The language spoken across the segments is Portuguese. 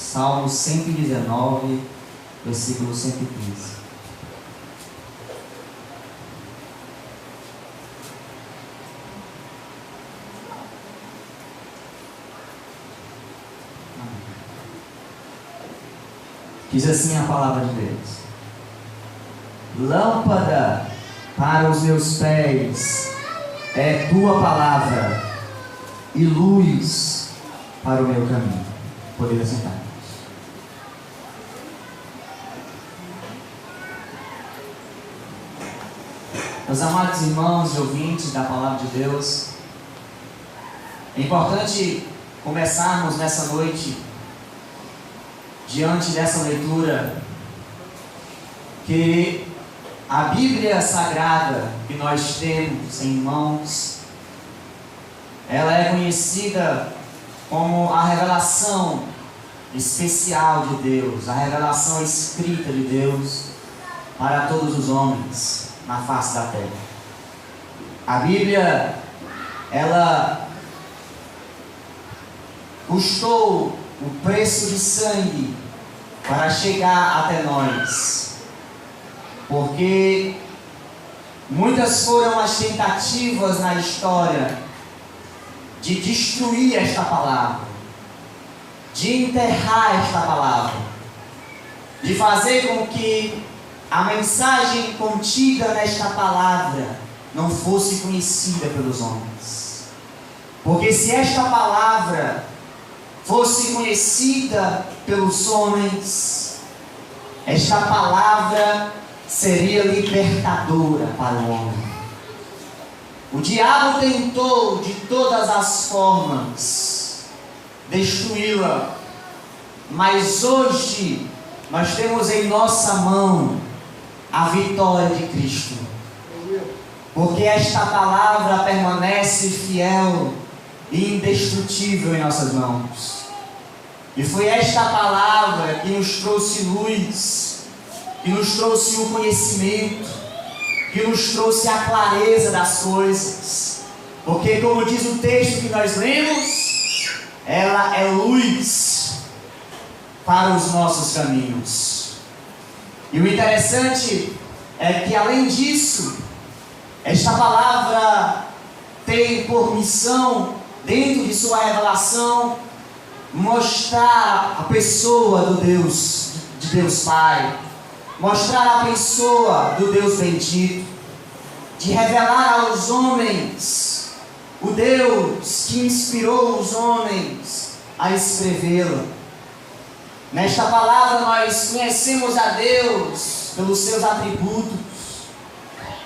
Salmo 119, versículo 115. Diz assim a palavra de Deus: lâmpada para os meus pés é tua palavra e luz para o meu caminho. Poder sentar. Meus amados irmãos e ouvintes da palavra de Deus, é importante começarmos nessa noite, diante dessa leitura, que a Bíblia Sagrada que nós temos em mãos, ela é conhecida como a revelação especial de Deus, a revelação escrita de Deus para todos os homens na face da terra. A Bíblia, ela custou o preço de sangue para chegar até nós, porque muitas foram as tentativas na história de destruir esta palavra, de enterrar esta palavra, de fazer com que a mensagem contida nesta palavra não fosse conhecida pelos homens. Porque se esta palavra fosse conhecida pelos homens, esta palavra seria libertadora para o homem. O diabo tentou de todas as formas destruí-la, mas hoje nós temos em nossa mão a vitória de Cristo, porque esta palavra permanece fiel e indestrutível em nossas mãos. E foi esta palavra que nos trouxe luz, que nos trouxe o conhecimento, que nos trouxe a clareza das coisas. Porque, como diz o texto que nós lemos, ela é luz para os nossos caminhos. E o interessante é que, além disso, esta palavra tem por missão, dentro de sua revelação, mostrar a pessoa do Deus, de Deus Pai, mostrar a pessoa do Deus bendito, de revelar aos homens o Deus que inspirou os homens a escrevê-la. Nesta palavra nós conhecemos a Deus pelos seus atributos,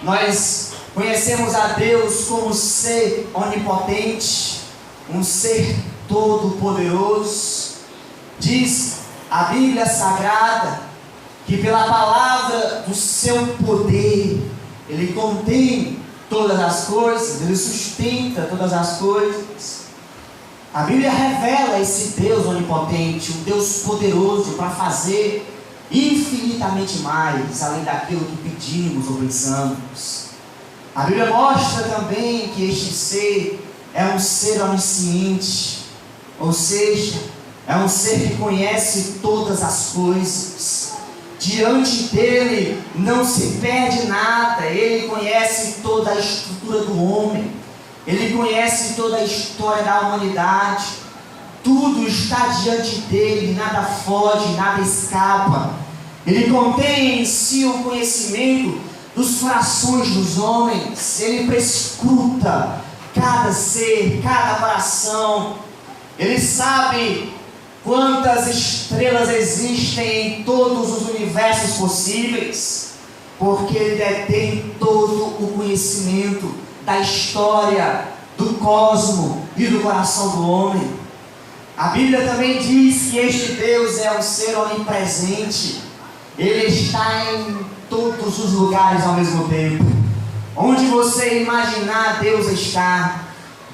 nós conhecemos a Deus como ser onipotente, um ser todo-poderoso. Diz a Bíblia Sagrada que pela palavra do seu poder, Ele contém todas as coisas, Ele sustenta todas as coisas. A Bíblia revela esse Deus onipotente, um Deus poderoso para fazer infinitamente mais, além daquilo que pedimos ou pensamos. A Bíblia mostra também que este ser é um ser onisciente, ou seja, é um ser que conhece todas as coisas. Diante dele não se perde nada. Ele conhece toda a estrutura do homem, ele conhece toda a história da humanidade. Tudo está diante dele, nada foge, nada escapa. Ele contém em si o conhecimento dos corações dos homens. Ele prescruta cada ser, cada coração. Ele sabe quantas estrelas existem em todos os universos possíveis, porque Ele detém todo o conhecimento da história, do cosmo e do coração do homem. A Bíblia também diz que este Deus é um ser onipresente. Ele está em todos os lugares ao mesmo tempo. Onde você imaginar, Deus está.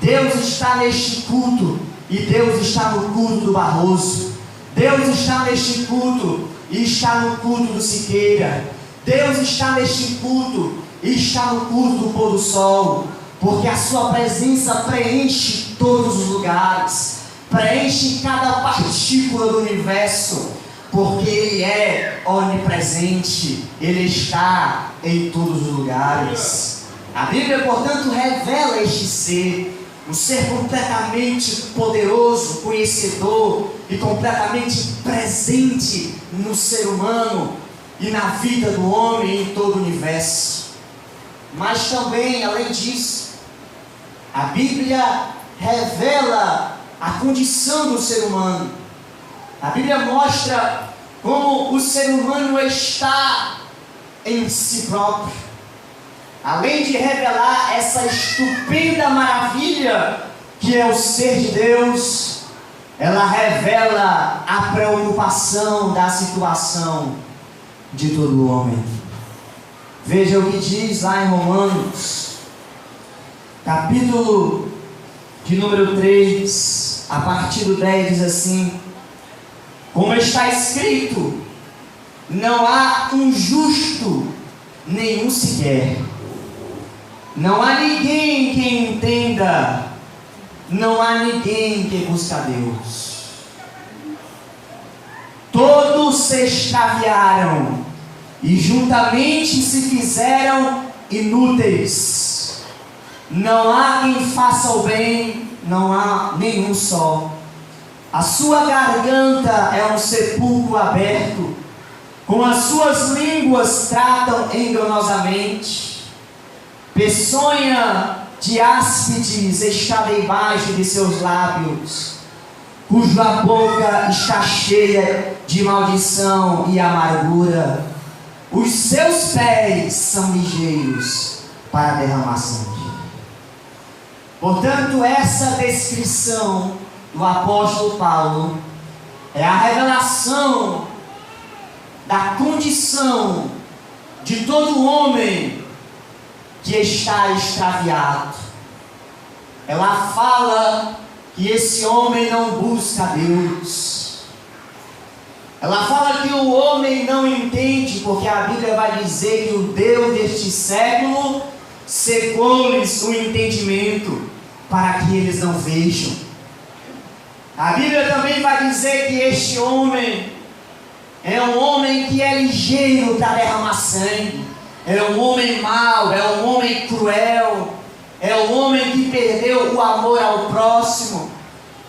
Deus está neste culto e Deus está no culto do Barroso. Deus está neste culto e está no culto do Siqueira. Deus está neste culto e está no culto do pôr do sol, porque a sua presença preenche todos os lugares. preenche cada partícula do universo, porque Ele é onipresente, Ele está em todos os lugares. A Bíblia, portanto, revela este ser, um ser completamente poderoso, conhecedor e completamente presente no ser humano e na vida do homem em todo o universo. Mas também, além disso, a Bíblia revela a condição do ser humano. A Bíblia mostra como o ser humano está em si próprio. Além de revelar essa estupenda maravilha que é o ser de Deus, ela revela a preocupação da situação de todo homem. Veja o que diz lá em Romanos, capítulo de número 3, a partir do 10, diz assim: como está escrito, não há um justo, nenhum sequer. Não há ninguém que entenda, não há ninguém que busque a Deus. Todos se extraviaram e juntamente se fizeram inúteis. Não há quem faça o bem, não há nenhum só. A sua garganta é um sepulcro aberto, com as suas línguas tratam enganosamente. Peçonha de áspides está debaixo de seus lábios, cuja boca está cheia de maldição e amargura. Os seus pés são ligeiros para derramar sangue. Portanto, essa descrição do apóstolo Paulo é a revelação da condição de todo homem que está extraviado. Ela fala que esse homem não busca Deus. Ela fala que o homem não entende, porque a Bíblia vai dizer que o Deus deste século secou-lhes o entendimento, para que eles não vejam. A Bíblia também vai dizer que este homem é um homem que é ligeiro para derramar sangue, é um homem mau, é um homem cruel, é um homem que perdeu o amor ao próximo,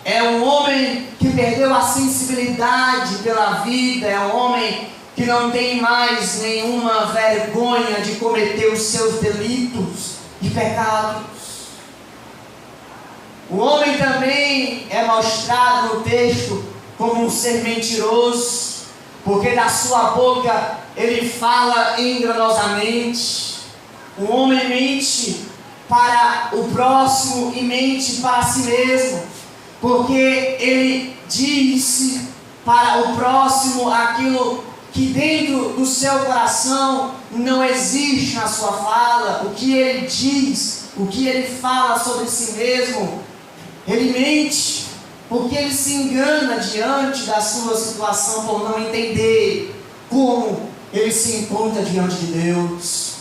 é um homem que perdeu a sensibilidade pela vida, é um homem que não tem mais nenhuma vergonha de cometer os seus delitos e pecados. O homem também é mostrado no texto como um ser mentiroso, porque da sua boca ele fala enganosamente. O homem mente para o próximo e mente para si mesmo, porque ele disse para o próximo aquilo que dentro do seu coração não existe na sua fala. O que ele diz, o que ele fala sobre si mesmo, ele mente, porque ele se engana diante da sua situação por não entender como ele se encontra diante de Deus.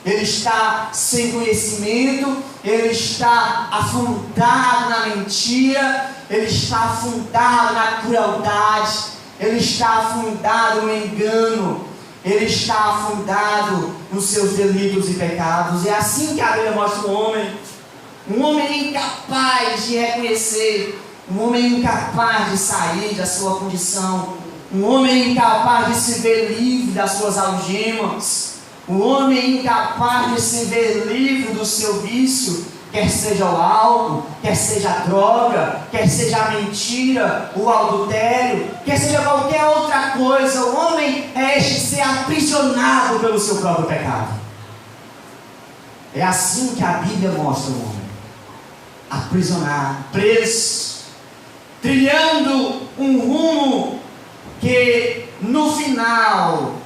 Ele está sem conhecimento, ele está afundado na mentira, ele está afundado na crueldade, ele está afundado no engano, ele está afundado nos seus delitos e pecados. É assim que a Bíblia mostra um homem incapaz de reconhecer, um homem incapaz de sair da sua condição, um homem incapaz de se ver livre das suas algemas, um homem incapaz de se ver livre do seu vício, quer seja o álcool, quer seja a droga, quer seja a mentira, o adultério, quer seja qualquer outra coisa. O homem é este ser aprisionado pelo seu próprio pecado. É assim que a Bíblia mostra o homem, aprisionado, preso, trilhando um rumo que no final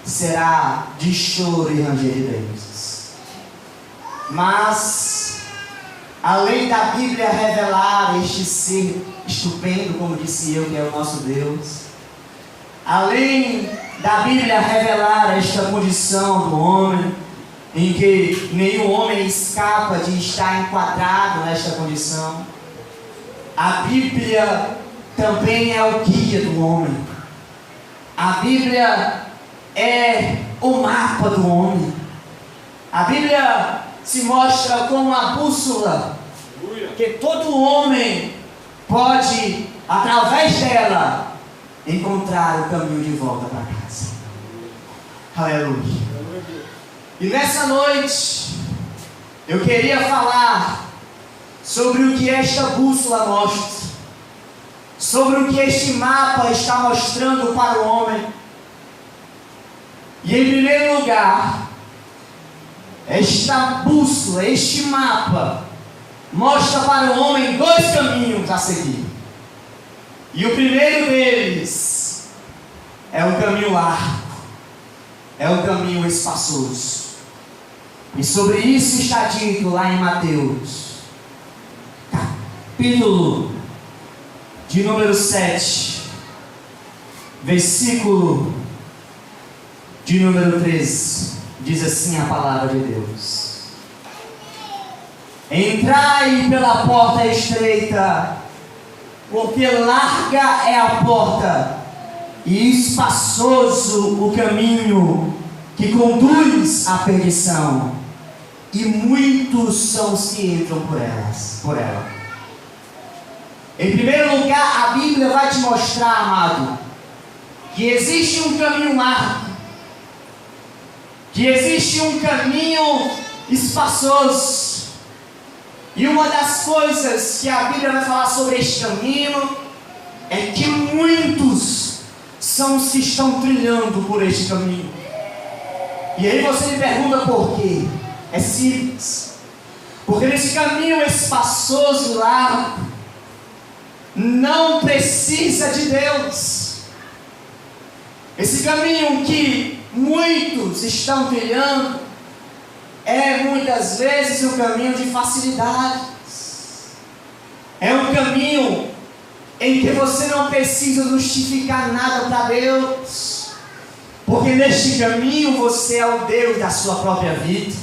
será de choro e ranger de dentes. Mas, além da Bíblia revelar este ser estupendo, como disse eu, que é o nosso Deus, além da Bíblia revelar esta condição do homem, em que nenhum homem escapa de estar enquadrado nesta condição, a Bíblia também é o guia do homem. A Bíblia é o mapa do homem. A Bíblia se mostra como uma bússola que todo homem pode, através dela, encontrar o caminho de volta para casa. Aleluia. E nessa noite eu queria falar sobre o que esta bússola mostra, sobre o que este mapa está mostrando para o homem. E em primeiro lugar, esta bússola, este mapa, mostra para o homem dois caminhos a seguir. E o primeiro deles é o caminho largo, é o caminho espaçoso. E sobre isso está dito lá em Mateus, capítulo de número 7, versículo de número 13. Diz assim a palavra de Deus: entrai pela porta estreita, porque larga é a porta e espaçoso o caminho que conduz à perdição, e muitos são os que entram por ela. Em primeiro lugar, a Bíblia vai te mostrar, amado, que existe um caminho largo, que existe um caminho espaçoso. E uma das coisas que a Bíblia vai falar sobre este caminho é que muitos são os que estão trilhando por este caminho. E aí você me pergunta por quê? É simples. Porque nesse caminho espaçoso e largo, não precisa de Deus. Esse caminho que muitos estão trilhando é muitas vezes um caminho de facilidades. É um caminho em que você não precisa justificar nada para Deus, porque neste caminho você é o Deus da sua própria vida.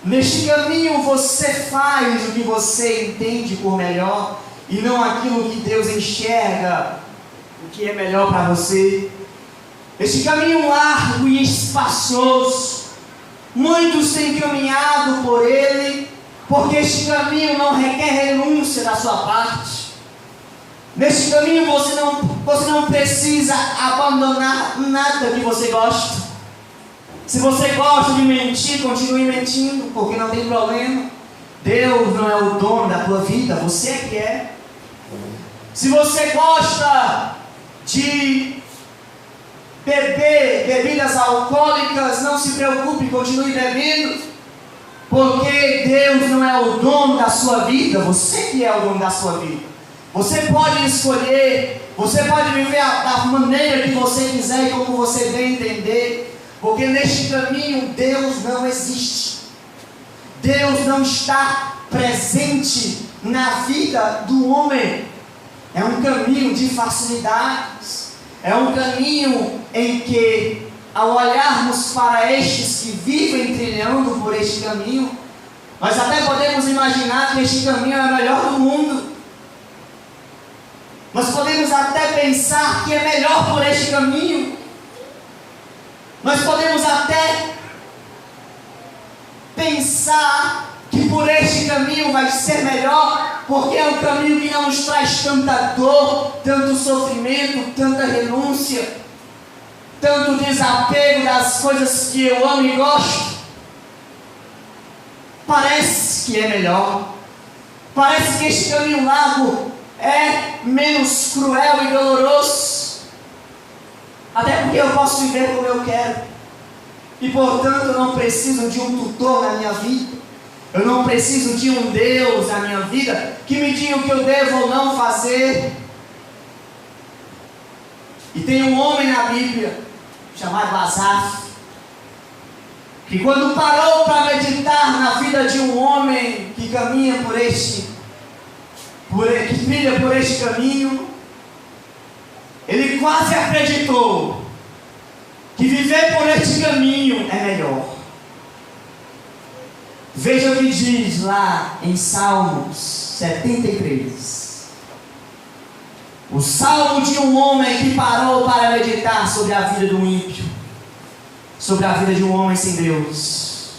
Neste caminho você faz o que você entende por melhor e não aquilo que Deus enxerga o que é melhor para você. Este caminho largo e espaçoso, muitos têm caminhado por ele, porque este caminho não requer renúncia da sua parte. Neste caminho você não precisa abandonar nada que você gosta. Se você gosta de mentir, continue mentindo, porque não tem problema. Deus não é o dono da tua vida, você é que é. Se você gosta de beber bebidas alcoólicas, não se preocupe, continue bebendo, porque Deus não é o dono da sua vida, você que é o dono da sua vida. Você pode escolher, você pode viver da maneira que você quiser e como você bem entender, porque neste caminho Deus não existe. Deus não está presente na vida do homem. É um caminho de facilidades. É um caminho em que, ao olharmos para estes que vivem trilhando por este caminho, nós até podemos imaginar que este caminho é o melhor do mundo. Nós podemos até pensar que é melhor por este caminho. Nós podemos até pensar que por este caminho vai ser melhor, porque é um caminho que não nos traz tanta dor, tanto sofrimento, tanta renúncia, tanto desapego das coisas que eu amo e gosto. Parece que é melhor. Parece que este caminho largo é menos cruel e doloroso. Até porque eu posso viver como eu quero. E portanto eu não preciso de um tutor na minha vida. Eu não preciso de um Deus na minha vida que me diga o que eu devo ou não fazer. E tem um homem na Bíblia chamado Asaf, que quando parou para meditar na vida de um homem que caminha que trilha por este caminho, ele quase acreditou que viver por este caminho é melhor. Veja o que diz lá em Salmos 73. O salmo de um homem que parou para meditar sobre a vida do ímpio, sobre a vida de um homem sem Deus.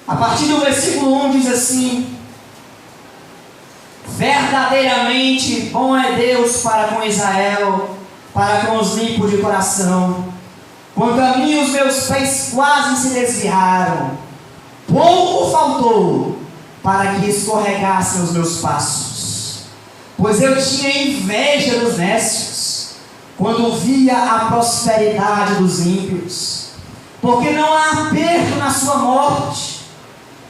A partir do versículo 1 diz assim: verdadeiramente bom é Deus para com Israel, para com os limpos de coração. Quanto a mim, os meus pés quase se desviaram, pouco faltou para que escorregassem os meus passos. Pois eu tinha inveja dos nécios, quando via a prosperidade dos ímpios, porque não há aperto na sua morte,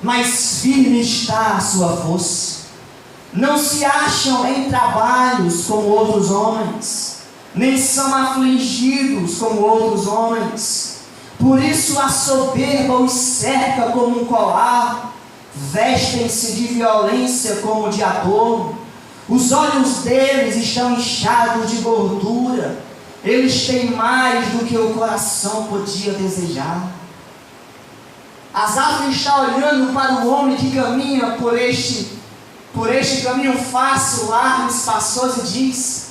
mas firme está a sua força. Não se acham em trabalhos como outros homens, nem são afligidos como outros homens. Por isso a soberba os cerca como um colar, vestem-se de violência como de adorno. Os olhos deles estão inchados de gordura, eles têm mais do que o coração podia desejar. Asaf está olhando para o homem que caminha por este caminho fácil, largo, espaçoso, e diz: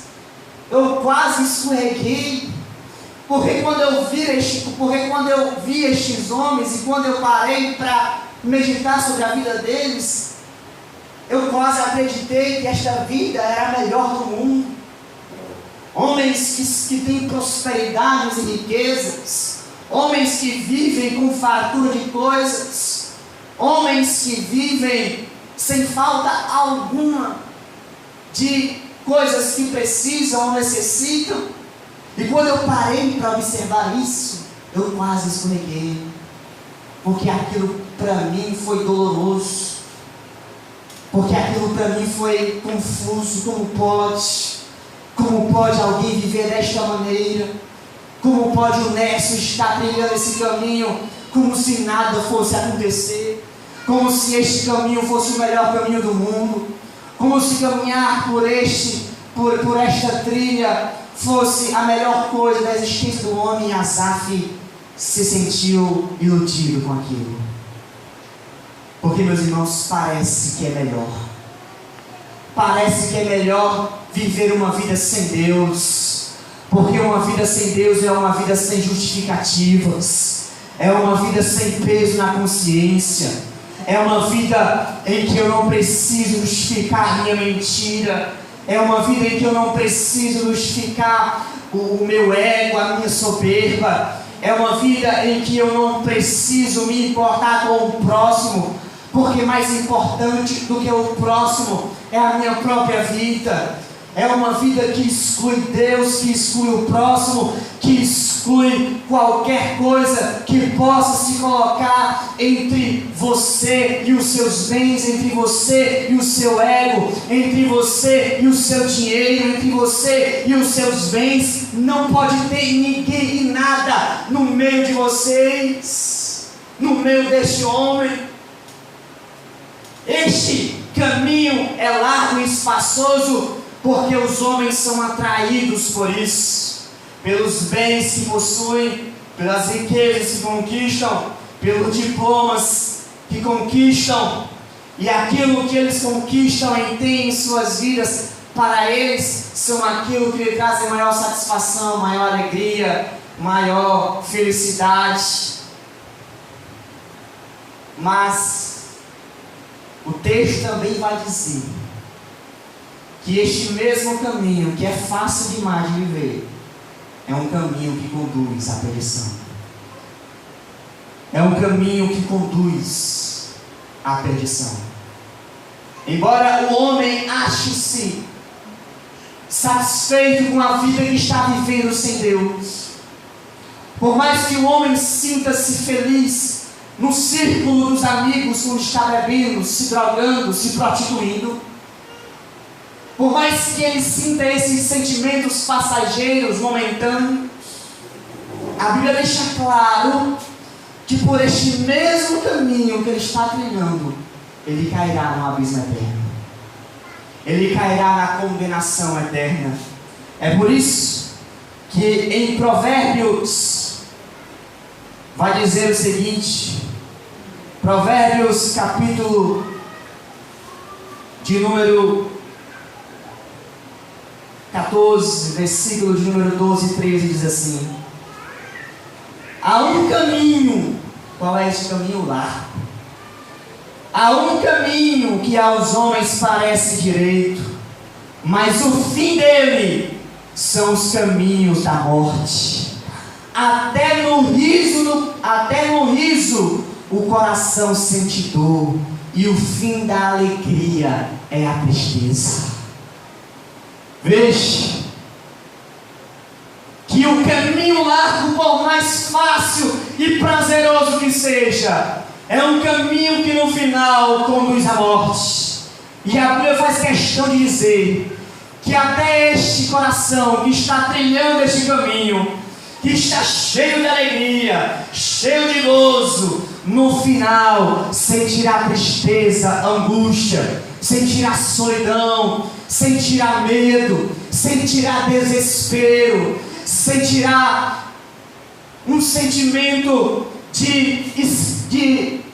eu quase escorreguei, porque quando eu vi estes homens e quando eu parei para meditar sobre a vida deles, eu quase acreditei que esta vida era a melhor do mundo. Homens que têm prosperidades e riquezas, homens que vivem com fartura de coisas, homens que vivem sem falta alguma de coisas que precisam ou necessitam. E quando eu parei para observar isso, eu quase escorreguei, porque aquilo para mim foi doloroso. Porque aquilo para mim foi confuso. Como pode alguém viver desta maneira? Como pode o nécio estar trilhando esse caminho como se nada fosse acontecer? Como se este caminho fosse o melhor caminho do mundo? Como se caminhar por esta trilha fosse a melhor coisa da existência do homem? Asaf se sentiu iludido com aquilo. Porque, meus irmãos, parece que é melhor. Parece que é melhor viver uma vida sem Deus. Porque uma vida sem Deus é uma vida sem justificativas. É uma vida sem peso na consciência. É uma vida em que eu não preciso justificar minha mentira. É uma vida em que eu não preciso justificar o meu ego, a minha soberba. É uma vida em que eu não preciso me importar com o próximo, porque mais importante do que o próximo é a minha própria vida. É uma vida que exclui Deus, que exclui o próximo, que exclui qualquer coisa que possa se colocar entre você e os seus bens, entre você e o seu ego, entre você e o seu dinheiro, entre você e os seus bens. Não pode ter ninguém e nada no meio de vocês, no meio deste homem. Este caminho é largo e espaçoso, porque os homens são atraídos por isso, pelos bens que possuem, pelas riquezas que conquistam, pelos diplomas que conquistam, e aquilo que eles conquistam e têm em suas vidas, para eles são aquilo que lhe trazem maior satisfação, maior alegria, maior felicidade. Mas o texto também vai dizer que este mesmo caminho, que é fácil demais de viver, é um caminho que conduz à perdição. É um caminho que conduz à perdição. Embora o homem ache-se satisfeito com a vida que está vivendo sem Deus, por mais que o homem sinta-se feliz no círculo dos amigos, quando está bebendo, se drogando, se prostituindo, por mais que ele sinta esses sentimentos passageiros, momentâneos, a Bíblia deixa claro que por este mesmo caminho que ele está trilhando, ele cairá no abismo eterno. Ele cairá na condenação eterna. É por isso que em Provérbios vai dizer o seguinte, Provérbios capítulo de número 14, versículo de número 12 e 13, diz assim: há um caminho. Qual é esse caminho? Lá. Há um caminho que aos homens parece direito, mas o fim dele são os caminhos da morte. Até no riso o coração sente dor, e o fim da alegria é a tristeza. Veja que o caminho largo, por mais fácil e prazeroso que seja, é um caminho que no final conduz à morte. E a Bíblia faz questão de dizer que até este coração que está trilhando este caminho, que está cheio de alegria, cheio de gozo, no final sentirá tristeza, angústia, sentirá solidão, sentirá medo, sentirá desespero, sentirá um sentimento de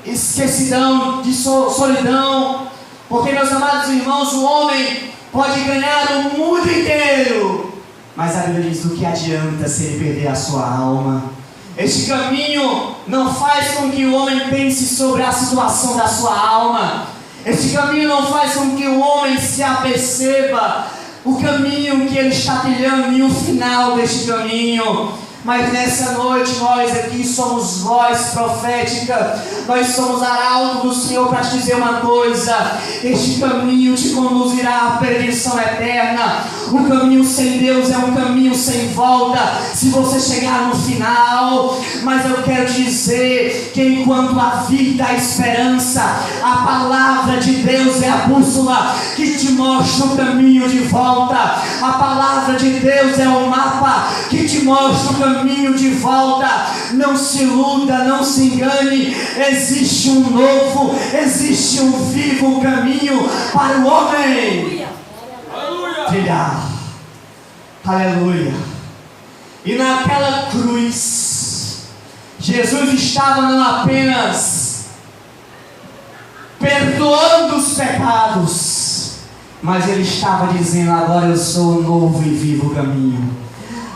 esquecidão, de solidão. Porque, meus amados irmãos, o homem pode ganhar o mundo inteiro, mas a Bíblia diz: do que adianta se ele perder a sua alma? Este caminho não faz com que o homem pense sobre a situação da sua alma. Este caminho não faz com que o homem se aperceba o caminho que ele está trilhando e o final deste caminho. Mas nessa noite nós aqui somos voz profética, nós somos arauto do Senhor para te dizer uma coisa: este caminho te conduzirá à perdição eterna. O caminho sem Deus é um caminho sem volta, se você chegar no final. Mas eu quero dizer que enquanto a vida, a esperança, a palavra de Deus é a bússola que te mostra o caminho de volta. A palavra de Deus é o mapa que te mostra o caminho de volta. Não se iluda, não se engane. Existe um novo, existe um vivo caminho para o homem trilhar. Aleluia. E naquela cruz, Jesus estava não apenas perdoando os pecados, mas ele estava dizendo: agora eu sou o novo e vivo caminho.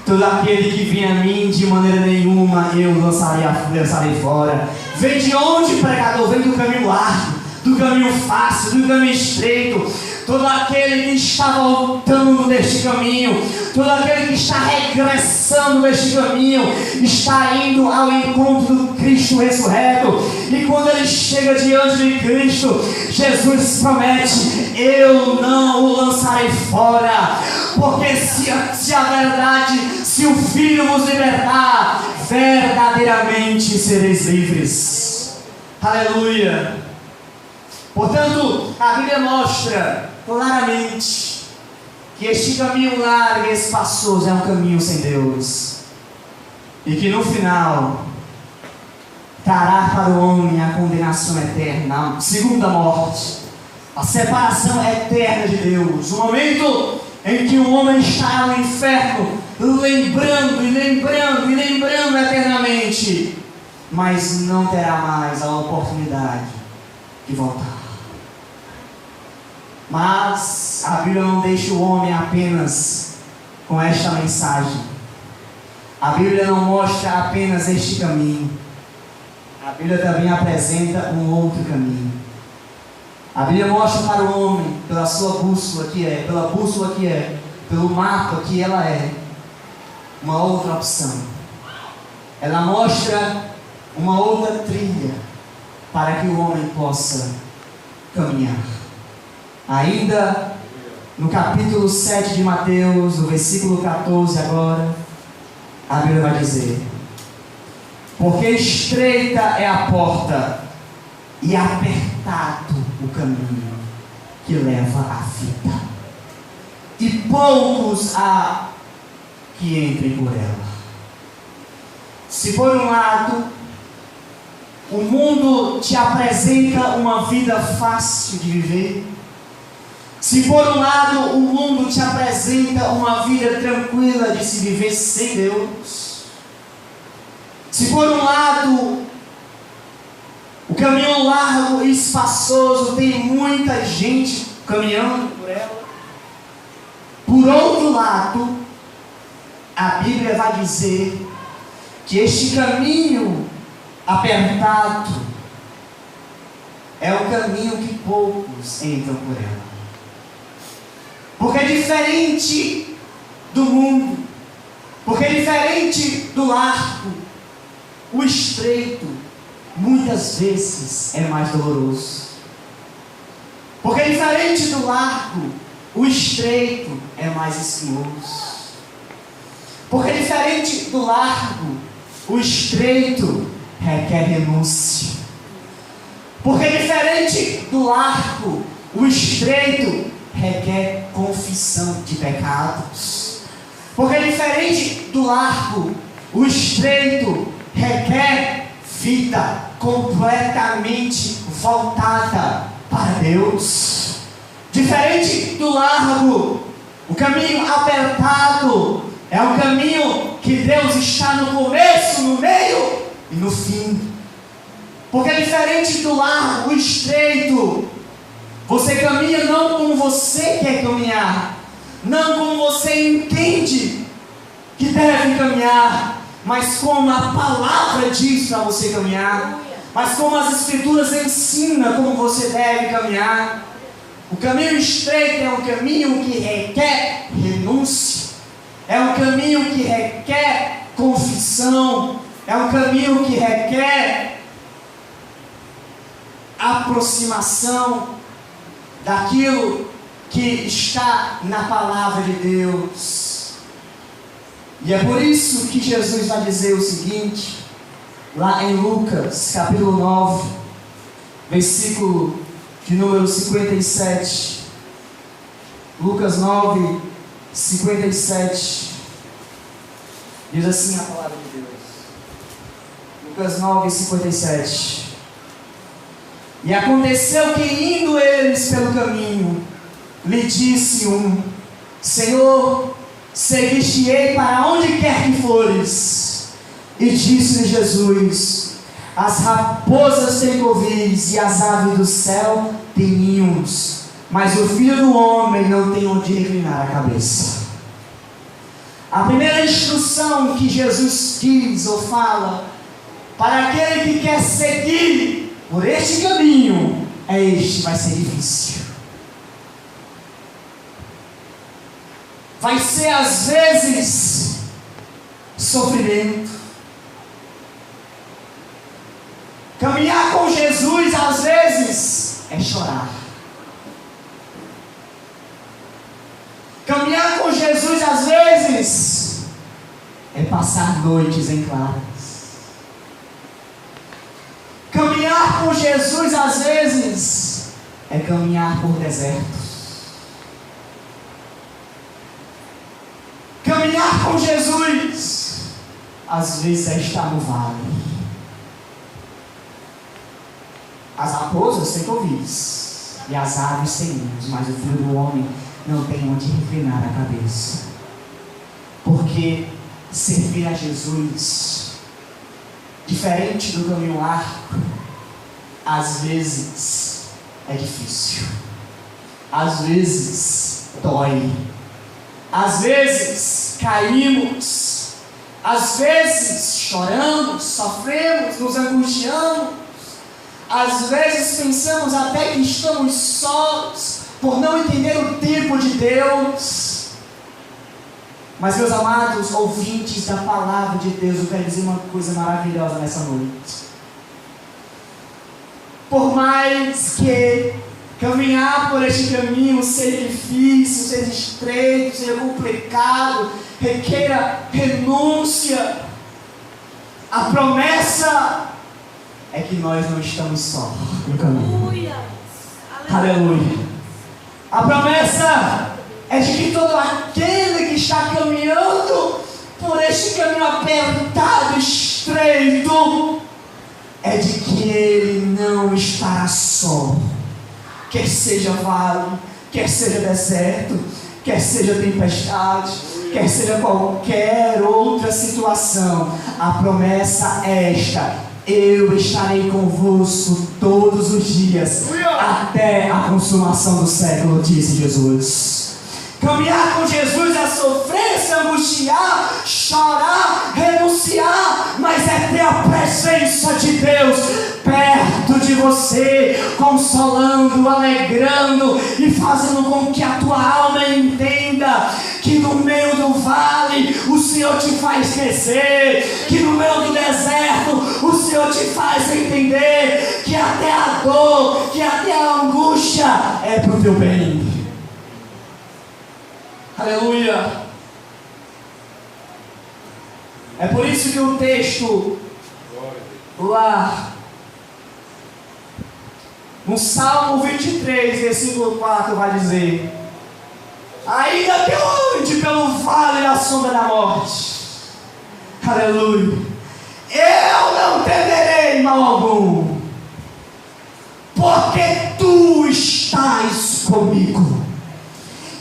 Todo aquele que vem a mim, de maneira nenhuma eu lançarei fora. Vem de onde, pregador? Vem do caminho largo, do caminho fácil, do caminho estreito. Todo aquele que está voltando deste caminho, todo aquele que está regressando deste caminho, está indo ao encontro do Cristo ressurreto. E quando ele chega diante de Cristo, Jesus promete: eu não o lançarei fora. Porque se a verdade, se o Filho vos libertar, verdadeiramente sereis livres. Aleluia. Portanto, a Bíblia mostra claramente que este caminho largo e espaçoso é um caminho sem Deus, e que no final trará para o homem a condenação eterna, a segunda morte, a separação eterna de Deus, o momento em que o homem estará no inferno, lembrando eternamente, mas não terá mais a oportunidade de voltar. Mas a Bíblia não deixa o homem apenas com esta mensagem. A Bíblia não mostra apenas este caminho. A Bíblia também apresenta um outro caminho. A Bíblia mostra para o homem, pela sua bússola pelo mapa que ela é, uma outra opção. Ela mostra uma outra trilha para que o homem possa caminhar. Ainda no capítulo 7 de Mateus, no versículo 14 agora, a Bíblia vai dizer: porque estreita é a porta e apertado o caminho que leva à vida, e poucos há que entrem por ela. Se por um lado o mundo te apresenta uma vida fácil de viver, se por um lado o mundo te apresenta uma vida tranquila de se viver sem Deus, se por um lado o caminho largo e espaçoso tem muita gente caminhando por ela, por outro lado, a Bíblia vai dizer que este caminho apertado é o caminho que poucos entram por ela. Porque é diferente do mundo, porque é diferente do largo, o estreito muitas vezes é mais doloroso. Porque é diferente do largo, o estreito é mais espinhoso. Porque é diferente do largo, o estreito requer renúncia. Porque é diferente do largo, o estreito requer confissão de pecados. Porque é diferente do largo, o estreito requer vida completamente voltada para Deus. Diferente do largo, o caminho apertado é o caminho que Deus está no começo, no meio e no fim. Porque é diferente do largo, o estreito, você caminha não como você quer caminhar, não como você entende que deve caminhar, mas como a palavra diz para você caminhar, mas como as Escrituras ensinam como você deve caminhar. O caminho estreito é um caminho que requer renúncia, é um caminho que requer confissão, é um caminho que requer aproximação daquilo que está na palavra de Deus. E é por isso que Jesus vai dizer o seguinte, lá em Lucas, capítulo 9, versículo de número 57. Lucas 9, 57. Diz assim a palavra de Deus. Lucas 9, 57. E aconteceu que, indo eles pelo caminho, lhe disse um: Senhor, seguir-te-ei para onde quer que fores. E disse-lhe Jesus: as raposas têm covis e as aves do céu têm ninhos, mas o Filho do Homem não tem onde reclinar a cabeça. A primeira instrução que Jesus diz ou fala para aquele que quer seguir por este caminho é: este vai ser difícil. Vai ser às vezes sofrimento. Caminhar com Jesus às vezes é chorar. Caminhar com Jesus às vezes é passar noites em claras. Caminhar com Jesus às vezes é caminhar por desertos. Caminhar com Jesus às vezes é estar no vale. As raposas têm covis e as aves têm ninhos, mas o Filho do Homem não tem onde reclinar a cabeça. Porque servir a Jesus, diferente do caminho largo, às vezes é difícil, às vezes dói, às vezes caímos, às vezes choramos, sofremos, nos angustiamos. Às vezes pensamos até que estamos sós por não entender o tempo de Deus. Mas, meus amados ouvintes da palavra de Deus, eu quero dizer uma coisa maravilhosa nessa noite. Por mais que caminhar por este caminho seja difícil, seja estreito, seja complicado, requeira renúncia, a promessa é que nós não estamos só no caminho. Aleluia. A promessa é de que todo aquele que está caminhando por este caminho apertado, estreito, é de que ele não estará só. Quer seja vale, quer seja deserto, quer seja tempestade, quer seja qualquer outra situação, a promessa é esta: eu estarei convosco todos os dias, até a consumação do século, disse Jesus. Caminhar com Jesus é sofrer, se angustiar, chorar, renunciar, mas é ter a presença de Deus perto de você, consolando, alegrando e fazendo com que a tua alma entenda que no meio do vale o Senhor te faz crescer, que no meio do deserto o Senhor te faz entender que até a dor, que até a angústia é para o teu bem. Aleluia. É por isso que o texto lá no Salmo 23, versículo 4 vai dizer: ainda que eu ande pelo vale da sombra da morte, aleluia, eu não temerei mal algum, porque tu estás comigo,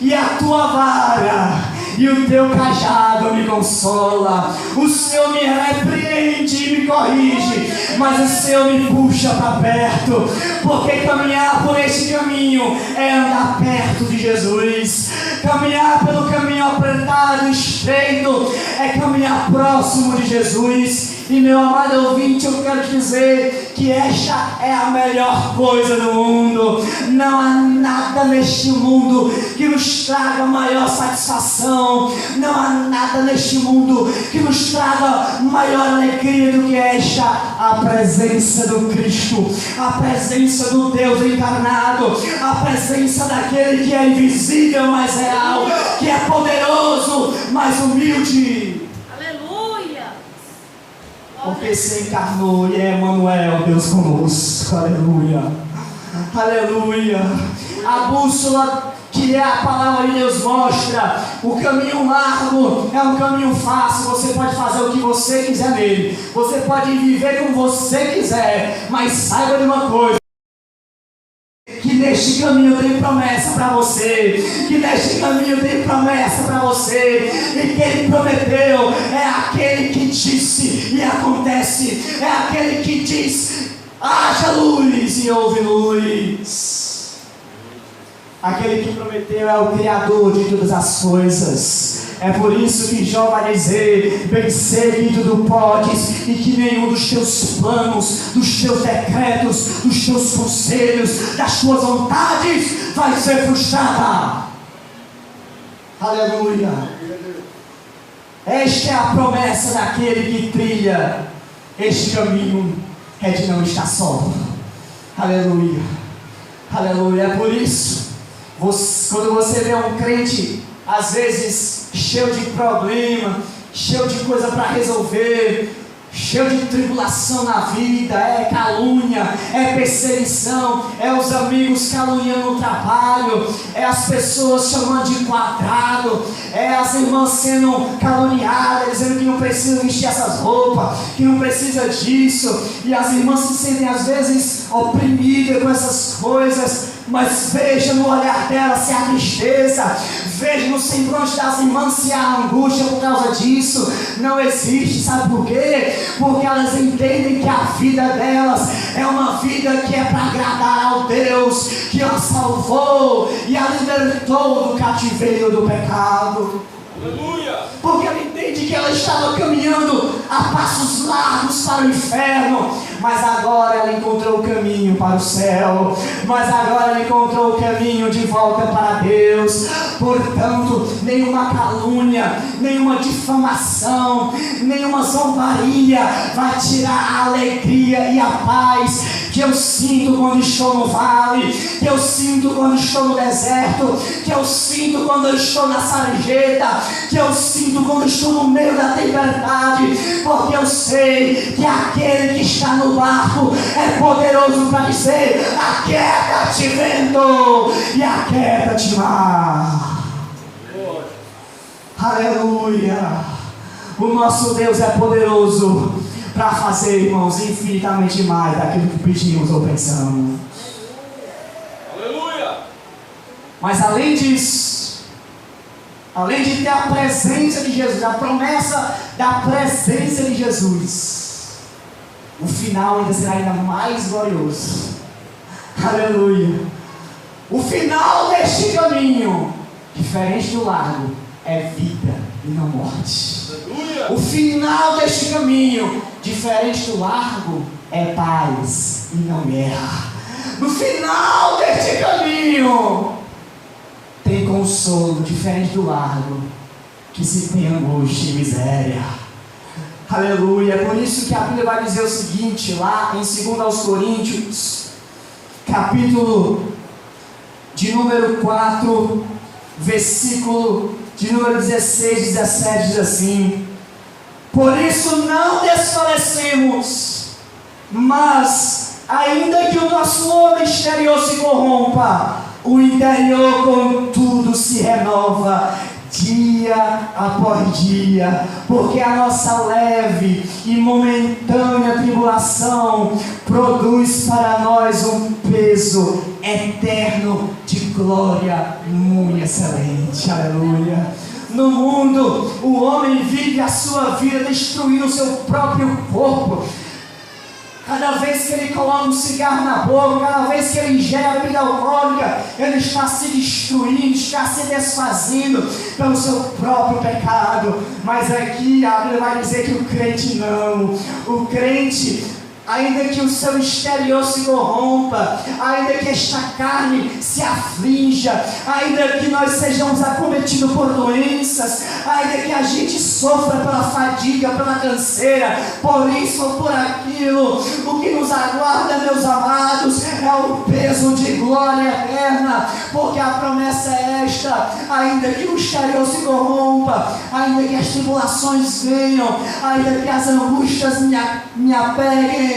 e a tua vara e o teu cajado me consola. O Senhor me repreende e me corrige, mas o Senhor me puxa para perto, porque caminhar por este caminho é andar perto de Jesus. Caminhar pelo caminho apertado e estreito é caminhar próximo de Jesus. E meu amado ouvinte, eu quero te dizer que esta é a melhor coisa do mundo. Não há nada neste mundo que nos traga maior satisfação. Não há nada neste mundo que nos traga maior alegria do que esta: a presença do Cristo, a presença do Deus encarnado, a presença daquele que é invisível, mas real, que é poderoso, mas humilde. Porque se encarnou e é Emmanuel, Deus conosco. Aleluia. Aleluia. A bússola que é a palavra de Deus mostra: o caminho largo é um caminho fácil. Você pode fazer o que você quiser nele, você pode viver como você quiser, mas saiba de uma coisa: que neste caminho tem promessa para você, que neste caminho tem promessa para você, e quem prometeu é aquele que disse e acontece, é aquele que diz: haja luz e houve luz. Aquele que prometeu é o Criador de todas as coisas. É por isso que Jó vai dizer: bem sei que tudo podes, e que nenhum dos teus planos, dos teus decretos, dos teus conselhos, das tuas vontades vai ser frustrada. Aleluia. Esta é a promessa daquele que trilha este caminho, é de não estar só. Aleluia. Aleluia. É por isso, quando você vê um crente às vezes cheio de problema, cheio de coisa para resolver, cheio de tribulação na vida, é calúnia, é perseguição, é os amigos caluniando no trabalho, é as pessoas chamando de quadrado, é as irmãs sendo caluniadas, dizendo que não precisa vestir essas roupas, que não precisa disso, e as irmãs se sentem às vezes oprimidas com essas coisas. Mas veja no olhar dela se há tristeza, veja no semblante das irmãs se há angústia por causa disso. Não existe, sabe por quê? Porque elas entendem que a vida delas é uma vida que é para agradar ao Deus que a salvou e a libertou do cativeiro do pecado. Aleluia. Porque ela entende que ela estava caminhando a passos largos para o inferno, mas agora ela encontrou o caminho para o céu, mas agora ela encontrou o caminho de volta para Deus. Portanto, nenhuma calúnia, nenhuma difamação, nenhuma zombaria vai tirar a alegria e a paz que eu sinto quando estou no vale, que eu sinto quando estou no deserto, que eu sinto quando eu estou na sarjeta, que eu sinto quando estou no meio da tempestade, porque eu sei que aquele que está no barco é poderoso para dizer: aquieta-te vento e aquieta-te mar. Aleluia. O nosso Deus é poderoso para fazer, irmãos, infinitamente mais daquilo que pedimos ou pensamos. Aleluia. Mas além disso, além de ter a presença de Jesus, a promessa da presença de Jesus, o final ainda será ainda mais glorioso. Aleluia. O final deste caminho diferente do largo, é vida e não morte. O final deste caminho, diferente do largo, é paz e não guerra. No final deste caminho, tem consolo, diferente do largo, que se tem angústia e miséria. Aleluia. É por isso que a Bíblia vai dizer o seguinte, lá em 2 Coríntios, capítulo de número 4, versículo de número 16, 17, diz assim: por isso não desfalecemos, mas ainda que o nosso homem exterior se corrompa, o interior contudo se renova dia após dia, porque a nossa leve e momentânea tribulação produz para nós um peso eterno de glória muito excelente. Aleluia. No mundo, o homem vive a sua vida destruindo o seu próprio corpo. Cada vez que ele coloca um cigarro na boca, cada vez que ele ingere a bebida alcoólica, ele está se destruindo, está se desfazendo pelo seu próprio pecado. Mas aqui a Bíblia vai dizer que o crente não. O crente, ainda que o seu exterior se corrompa, ainda que esta carne se aflinja, ainda que nós sejamos acometidos por doenças, ainda que a gente sofra pela fadiga, pela canseira, por isso ou por aquilo, o que nos aguarda, meus amados, é o peso de glória eterna, porque a promessa é esta: ainda que o exterior se corrompa, ainda que as tribulações venham, ainda que as angústias me apeguem,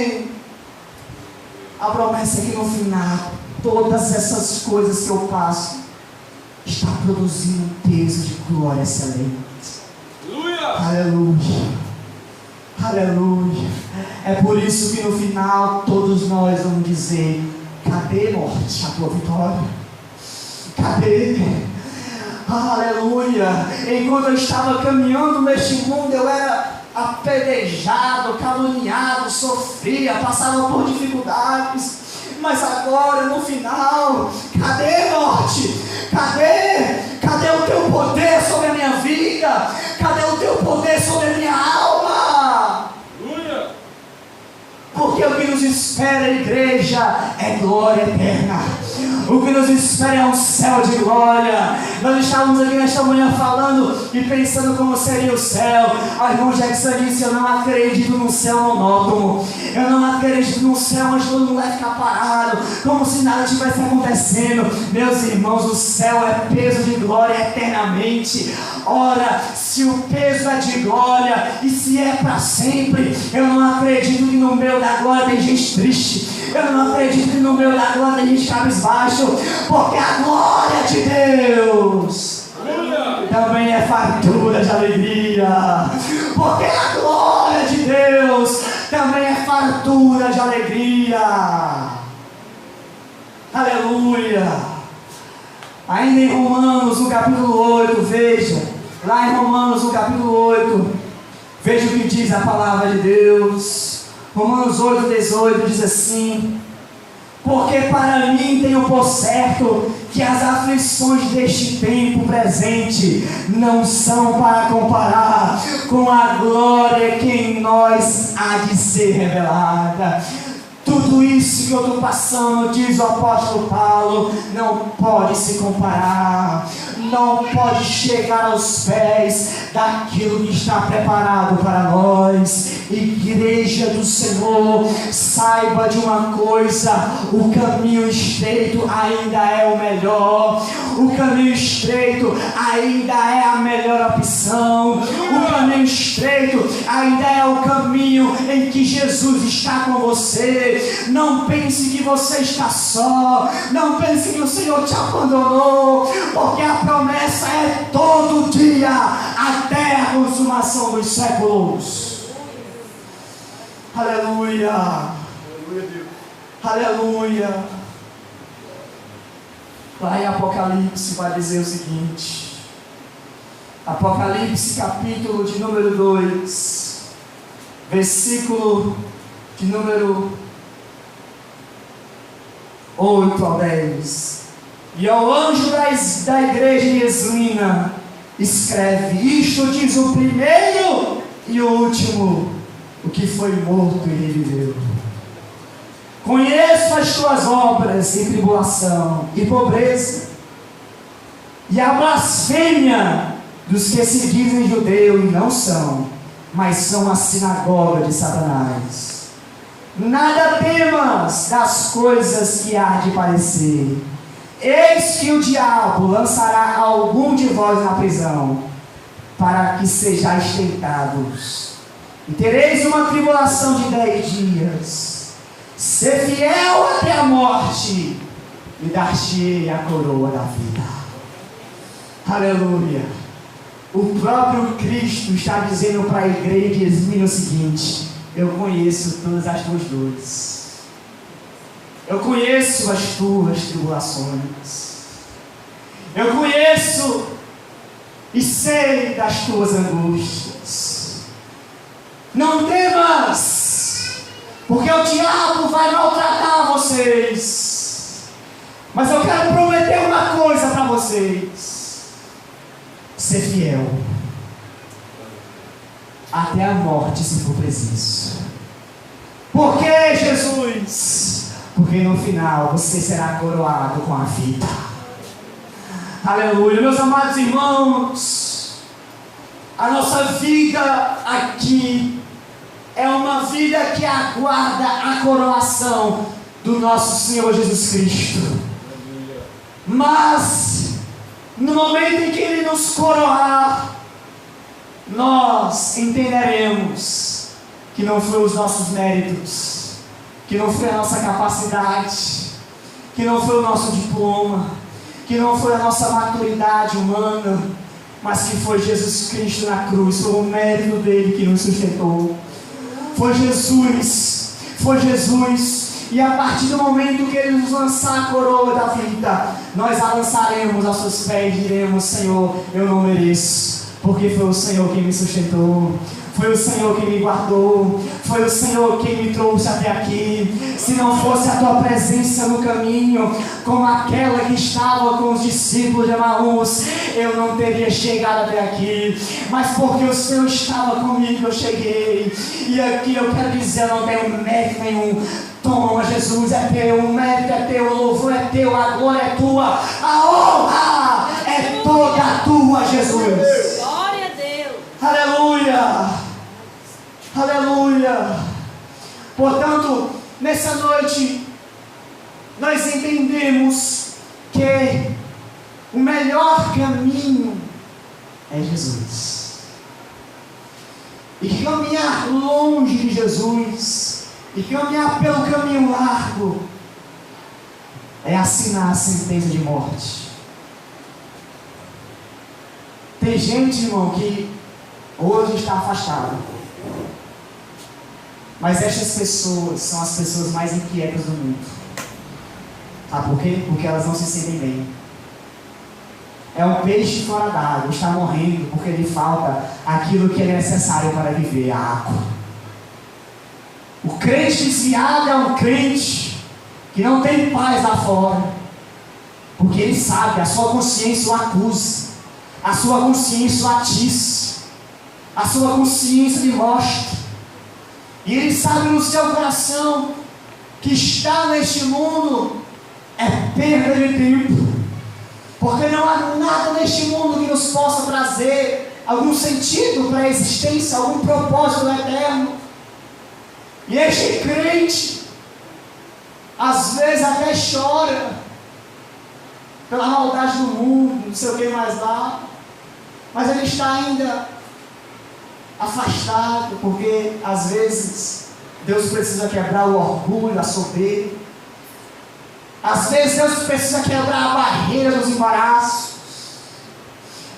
a promessa é que no final, todas essas coisas que eu passo está produzindo um peso de glória excelente. Aleluia. Aleluia. É por isso que no final todos nós vamos dizer: cadê, morte, a tua vitória? Cadê? Aleluia. Enquanto eu estava caminhando neste mundo, eu era apedrejado, caluniado, sofria, passava por dificuldades. Mas agora, no final, cadê, morte? Cadê? Cadê o teu poder sobre a minha vida? Cadê o teu poder sobre a minha alma? Porque o que nos espera, igreja, é glória eterna. O que nos espera é um céu de glória. Nós estávamos aqui nesta manhã falando e pensando como seria o céu. A irmã Jackson disse: eu não acredito num céu monótono. Eu não acredito num céu onde todo mundo vai ficar parado, como se nada estivesse acontecendo. Meus irmãos, o céu é peso de glória eternamente. Ora, se o peso é de glória e se é para sempre, eu não acredito que no meio da glória tem gente triste. Eu não acredito que no meio da glória tem gente cabisbaixo, porque a glória de Deus também é fartura de alegria. Porque a glória de Deus também é fartura de alegria. Aleluia. Ainda em Romanos, no capítulo 8, veja, lá em Romanos, no capítulo 8, veja o que diz a palavra de Deus. Romanos 8, 18 diz assim: porque para mim tenho por certo que as aflições deste tempo presente não são para comparar com a glória que em nós há de ser revelada. Tudo isso que eu estou passando, diz o apóstolo Paulo, não pode se comparar, não pode chegar aos pés daquilo que está preparado para nós. Igreja do Senhor, saiba de uma coisa: o caminho estreito ainda é o melhor, o caminho estreito ainda é a melhor opção, o caminho estreito ainda é o caminho em que Jesus está com você. Não pense que você está só, não pense que o Senhor te abandonou, porque a promessa é todo dia até a consumação dos séculos. Aleluia. Aleluia. Lá em Apocalipse vai dizer o seguinte, Apocalipse capítulo de número 2, versículo de número 8 ao 10, E ao anjo da igreja de Esmina, escreve: isto diz o primeiro e o último, o que foi morto e reviveu. Conheço as tuas obras em tribulação e pobreza, e a blasfêmia dos que se dizem judeu e não são, mas são a sinagoga de Satanás. Nada temas das coisas que há de padecer. Eis que o diabo lançará algum de vós na prisão, para que sejais tentados, e tereis uma tribulação de 10 dias. Ser fiel até a morte, e dar-te-ei a coroa da vida. Aleluia. O próprio Cristo está dizendo para a igreja de Esmina o seguinte: eu conheço todas as tuas dores, eu conheço as tuas tribulações, eu conheço e sei das tuas angústias. Não temas, porque o diabo vai maltratar vocês, mas eu quero prometer uma coisa para vocês: ser fiel até a morte, se for preciso. Por que, Jesus? Porque no final você será coroado com a vida. Aleluia. Meus amados irmãos, a nossa vida aqui é uma vida que aguarda a coroação do nosso Senhor Jesus Cristo. Mas no momento em que Ele nos coroar, nós entenderemos que não foi os nossos méritos, que não foi a nossa capacidade, que não foi o nosso diploma, que não foi a nossa maturidade humana, mas que foi Jesus Cristo na cruz. Foi o mérito dele que nos sustentou. Foi Jesus, foi Jesus. E a partir do momento que Ele nos lançar a coroa da vida, nós a lançaremos aos seus pés e diremos: Senhor, eu não mereço, porque foi o Senhor quem me sustentou, foi o Senhor quem me guardou, foi o Senhor quem me trouxe até aqui. Se não fosse a tua presença no caminho, como aquela que estava com os discípulos de Emaús, eu não teria chegado até aqui. Mas porque o Senhor estava comigo, eu cheguei. E aqui eu quero dizer: eu não tenho mérito nenhum. Toma, Jesus, é teu, o mérito é teu, o louvor é teu, a glória é tua, a honra é toda tua, Jesus. Glória a Deus. Aleluia, aleluia. Portanto, nessa noite, nós entendemos que o melhor caminho é Jesus. E caminhar longe de Jesus, e caminhar pelo caminho largo, é assinar a sentença de morte. Tem gente, irmão, que hoje está afastada, mas estas pessoas são as pessoas mais inquietas do mundo. Sabe por quê? Porque elas não se sentem bem. É um peixe fora d'água, está morrendo porque lhe falta aquilo que é necessário para viver, a água. O crente desviado é um crente que não tem paz lá fora, porque ele sabe, a sua consciência o acusa, a sua consciência o atiça, a sua consciência lhe mostra, e ele sabe no seu coração que estar neste mundo é perda de tempo, porque não há nada neste mundo que nos possa trazer algum sentido para a existência, algum propósito eterno. E este crente, às vezes até chora pela maldade do mundo, não sei o que mais lá, mas ele está ainda afastado, porque às vezes Deus precisa quebrar o orgulho, a soberba. Às vezes Deus precisa quebrar a barreira dos embaraços.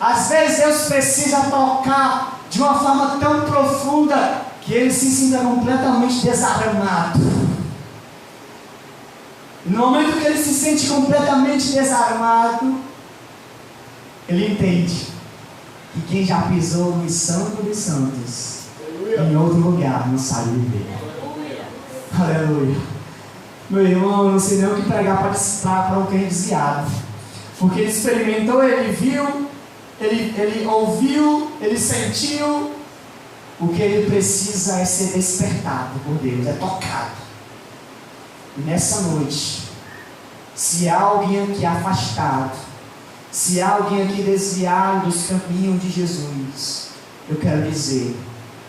Às vezes Deus precisa tocar de uma forma tão profunda que ele se sinta completamente desarmado. E no momento que ele se sente completamente desarmado, ele entende que quem já pisou no Santo dos Santos, em outro lugar, não sabe viver. Aleluia. Meu irmão, eu não sei nem o que pregar para um crente desviado. Porque ele experimentou, ele viu, ele ouviu, ele sentiu. O que ele precisa é ser despertado por Deus, é tocado. E nessa noite, se há alguém aqui afastado, se há alguém aqui desviado dos caminhos de Jesus, eu quero dizer,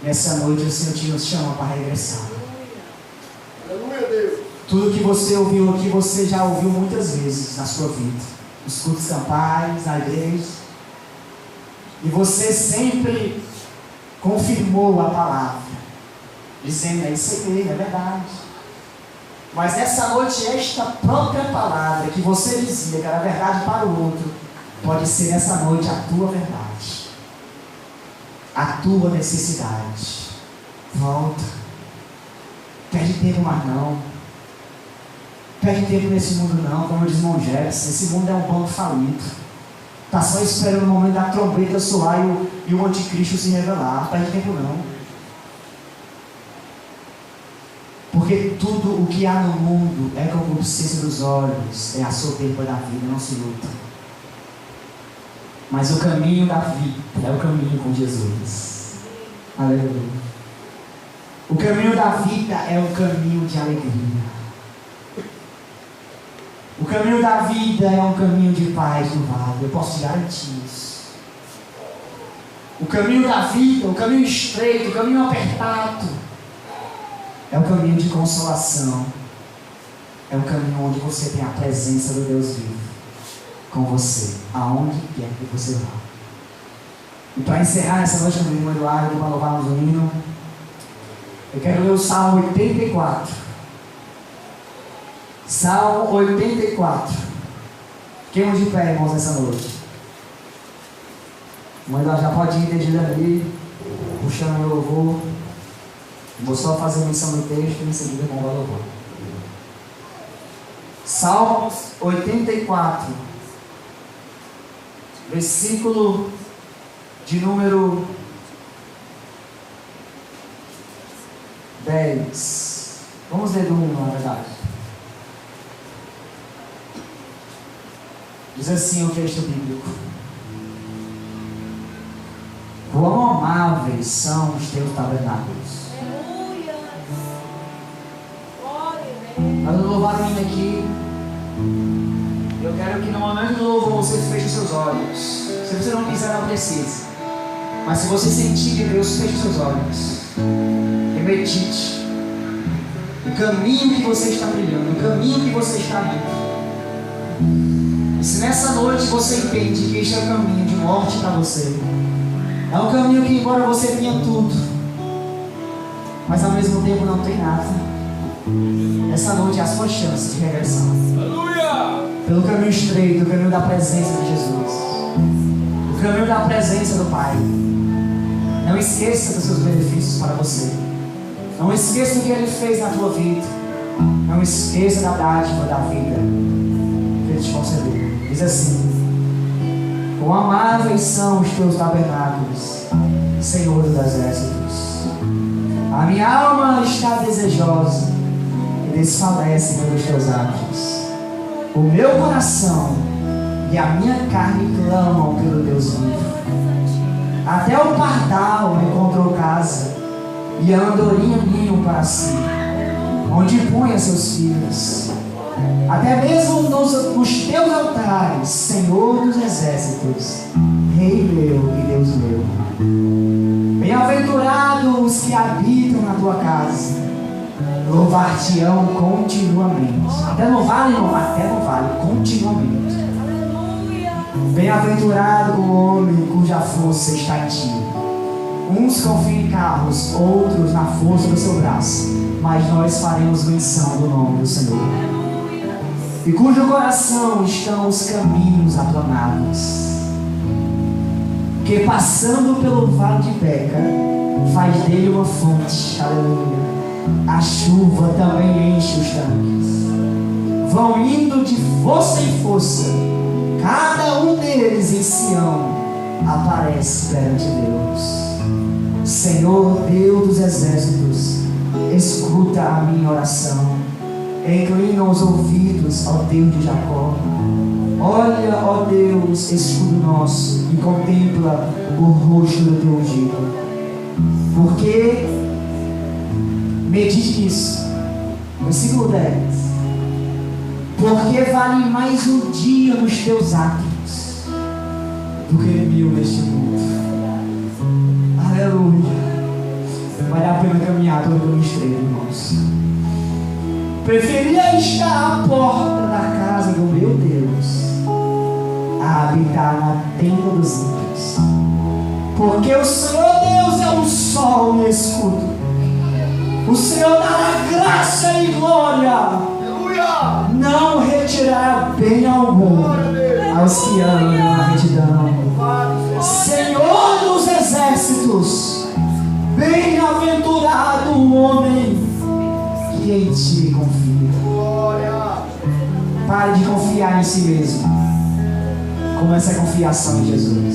nessa noite o Senhor te chama para regressar. Aleluia, Deus. Tudo que você ouviu aqui, você já ouviu muitas vezes na sua vida. Nos cultos campais, na igreja. E você sempre confirmou a palavra, dizendo, é isso aí, é verdade. Mas nessa noite, esta própria palavra que você dizia que era verdade para o outro, pode ser nessa noite a tua verdade, a tua necessidade. Volta. Perde tempo mais não. Perde tempo nesse mundo não, como diz irmão Jefferson. Esse mundo é um banco falido. Está só esperando o momento da trombeta soar e o anticristo se revelar. Não perde tempo não. Porque tudo o que há no mundo é concupiscência dos olhos, é a soberba da vida, não se luta. Mas o caminho da vida é o caminho com Jesus. Aleluia. O caminho da vida é um caminho de alegria. O caminho da vida é um caminho de paz no vale. Eu posso te garantir isso. O caminho da vida, o caminho estreito, o caminho apertado, é o caminho de consolação. É o caminho onde você tem a presença do Deus vivo com você, aonde quer que você vá. E para encerrar essa noite no irmão Eduardo, para louvarmos o hino, eu quero ler o Salmo 84. Salmo 84. Fiquemos de pé, irmãos, nessa noite. O irmão Eduardo já pode ir desde ali, puxando meu louvor. Vou só fazer menção do texto e em seguida o irmão vai louvar. Salmos 84, versículo de número 10. Vamos ler do 1, na verdade. Diz assim o texto bíblico: quão amáveis são os teus tabernáculos. Nós vamos louvar o hino aqui. Eu quero que no momento do louvor você feche os seus olhos. Se você não quiser, não precisa. Mas se você sentir que Deus, feche os seus olhos e medite o caminho que você está brilhando, o caminho que você está indo. E se nessa noite você entende que este é o caminho de morte para você, é um caminho que, embora você tenha tudo, mas ao mesmo tempo não tem nada, essa noite é a sua chance de regressão. Aleluia! Pelo caminho estreito, o caminho da presença de Jesus, o caminho da presença do Pai. Não esqueça dos seus benefícios para você. Não esqueça do que Ele fez na tua vida. Não esqueça da dádiva da vida que Ele te concedeu. Diz assim: quão amáveis são os teus tabernáculos, Senhor dos exércitos. A minha alma está desejosa e desfalece pelos teus atos. O meu coração e a minha carne clamam pelo Deus vivo. Até o pardal encontrou casa e a andorinha ninho para si, onde punha seus filhos. Até mesmo nos teus altares, Senhor dos exércitos, Rei meu e Deus meu. Bem-aventurados os que habitam na tua casa, louvar-te-ão continuamente. Até no vale, continuamente. Bem-aventurado o homem cuja força está em ti. Uns confiam em carros, outros na força do seu braço, mas nós faremos menção do nome do Senhor. E cujo coração estão os caminhos aplanados, que passando pelo vale de Beca, faz dele uma fonte. Aleluia. A chuva também enche os tanques. Vão indo de força em força, cada um deles em Sião aparece perante Deus. Senhor, Deus dos exércitos, escuta a minha oração. Inclina os ouvidos ao Deus de Jacó. Olha, ó Deus, escudo nosso, e contempla o rosto do teu ungido. Porque, medite nisso, versículo 10. Porque vale mais um dia nos teus atos do que 1000 neste mundo. Aleluia. Vale a pena caminhar todo pelo estreito, irmãos. Preferia estar à porta da casa do meu Deus a habitar na tenda dos ímpios. Porque o Senhor Deus é um sol e escudo. O Senhor dará graça e glória. Aleluia! Não retirará bem algum aos que amam a retidão. Senhor dos exércitos, bem-aventurado o homem que em ti confia. Pare de confiar em si mesmo. Comece a confiação em Jesus.